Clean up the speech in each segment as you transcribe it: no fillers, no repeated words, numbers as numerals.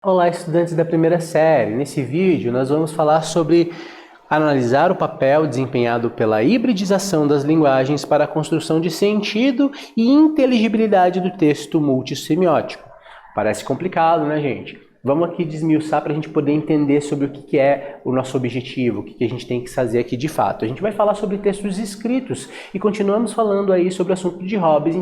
Olá, estudantes da primeira série. Nesse vídeo, nós vamos falar sobre analisar o papel desempenhado pela hibridização das linguagens para a construção de sentido e inteligibilidade do texto multissemiótico. Parece complicado, né, gente? Vamos aqui desmiuçar para a gente poder entender sobre o que é o nosso objetivo, o que a gente tem que fazer aqui de fato. A gente vai falar sobre textos escritos e continuamos falando aí sobre o assunto de hobbies,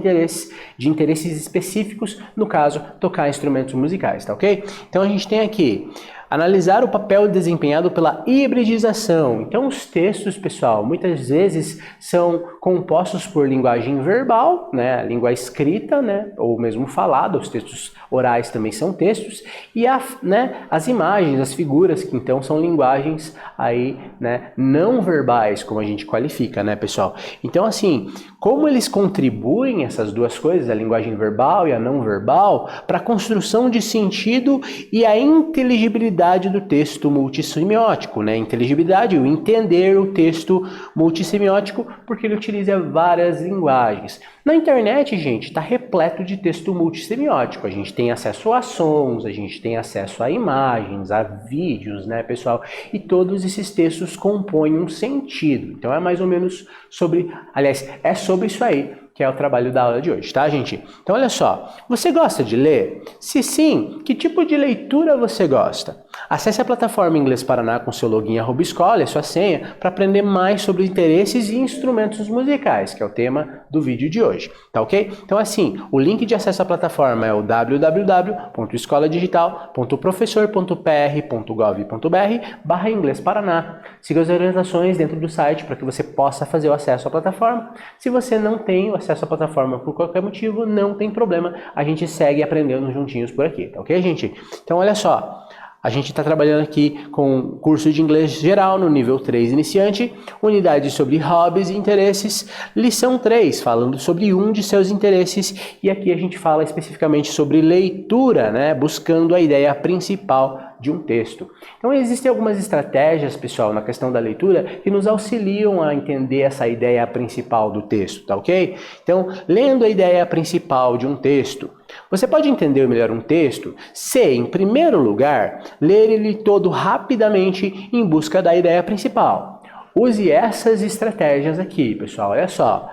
de interesses específicos, no caso, tocar instrumentos musicais, tá ok? Então a gente tem aqui analisar o papel desempenhado pela hibridização. Então os textos, pessoal, muitas vezes são compostos por linguagem verbal, né, a língua escrita, né, ou mesmo falada, os textos orais também são textos, e as imagens, as figuras, que então são linguagens aí, né, não verbais, como a gente qualifica, né, pessoal? Então, assim, como eles contribuem, essas duas coisas, a linguagem verbal e a não verbal, para a construção de sentido e a inteligibilidade do texto multissemiótico, né? Inteligibilidade, o entender o texto multissemiótico, porque ele utiliza várias linguagens. Na internet, gente, está repleto de texto multissemiótico. A gente tem acesso a sons, a gente tem acesso a imagens, a vídeos, né, pessoal? E todos esses textos compõem um sentido. Então é mais ou menos sobre, aliás, é sobre isso aí que é o trabalho da aula de hoje, tá, gente? Então, olha só, você gosta de ler? Se sim, que tipo de leitura você gosta? Acesse a plataforma Inglês Paraná com seu login @escola e sua senha para aprender mais sobre interesses e instrumentos musicais, que é o tema do vídeo de hoje, tá ok? Então, assim, o link de acesso à plataforma é o www.escoladigital.professor.pr.gov.br/inglês Paraná. Siga as orientações dentro do site para que você possa fazer o acesso à plataforma. Se você não tem o acesso à plataforma por qualquer motivo, não tem problema, a gente segue aprendendo juntinhos por aqui, tá ok, gente? Então, olha só, a gente está trabalhando aqui com curso de inglês geral no nível 3 iniciante, unidade sobre hobbies e interesses, lição 3, falando sobre um de seus interesses, e aqui a gente fala especificamente sobre leitura, né, buscando a ideia principal de um texto. Então existem algumas estratégias, pessoal, na questão da leitura que nos auxiliam a entender essa ideia principal do texto, tá ok? Então, lendo a ideia principal de um texto, você pode entender melhor um texto se, em primeiro lugar, ler ele todo rapidamente em busca da ideia principal. Use essas estratégias aqui, pessoal, olha só.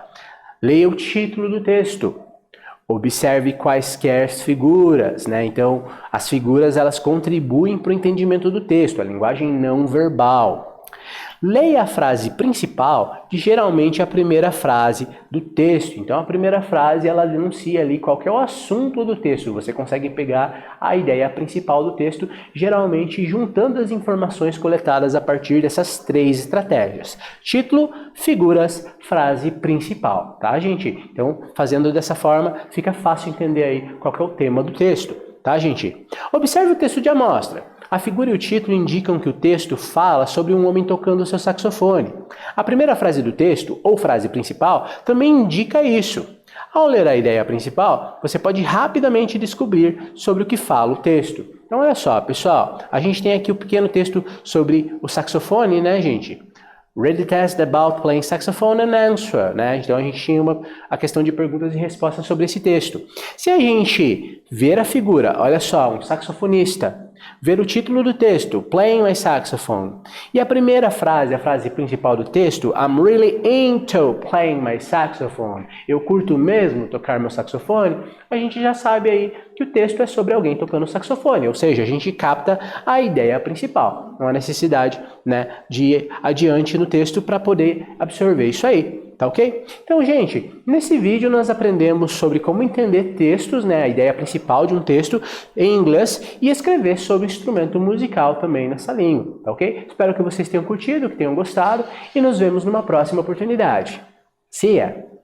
Leia o título do texto. Observe quaisquer figuras, né? Então, as figuras elas contribuem para o entendimento do texto, a linguagem não verbal. Leia a frase principal, que geralmente é a primeira frase do texto. Então, a primeira frase ela denuncia ali qual que é o assunto do texto. Você consegue pegar a ideia principal do texto, geralmente juntando as informações coletadas a partir dessas três estratégias: título, figuras, frase principal, tá, gente? Então, fazendo dessa forma, fica fácil entender aí qual que é o tema do texto, tá, gente? Observe o texto de amostra. A figura e o título indicam que o texto fala sobre um homem tocando seu saxofone. A primeira frase do texto, ou frase principal, também indica isso. Ao ler a ideia principal, você pode rapidamente descobrir sobre o que fala o texto. Então, olha só, pessoal, a gente tem aqui o pequeno texto sobre o saxofone, né, gente? Read the test about playing saxophone and answer, né? Então a gente tinha a questão de perguntas e respostas sobre esse texto. Se a gente ver a figura, olha só, um saxofonista, ver o título do texto, Playing My Saxophone, e a primeira frase, a frase principal do texto, I'm really into playing my saxophone, eu curto mesmo tocar meu saxofone, a gente já sabe aí que o texto é sobre alguém tocando saxofone, ou seja, a gente capta a ideia principal, não há necessidade, né, de ir adiante no texto para poder absorver isso aí. Tá ok? Então, gente, nesse vídeo nós aprendemos sobre como entender textos, né, a ideia principal de um texto em inglês e escrever sobre instrumento musical também nessa língua, tá ok? Espero que vocês tenham curtido, que tenham gostado e nos vemos numa próxima oportunidade. See ya!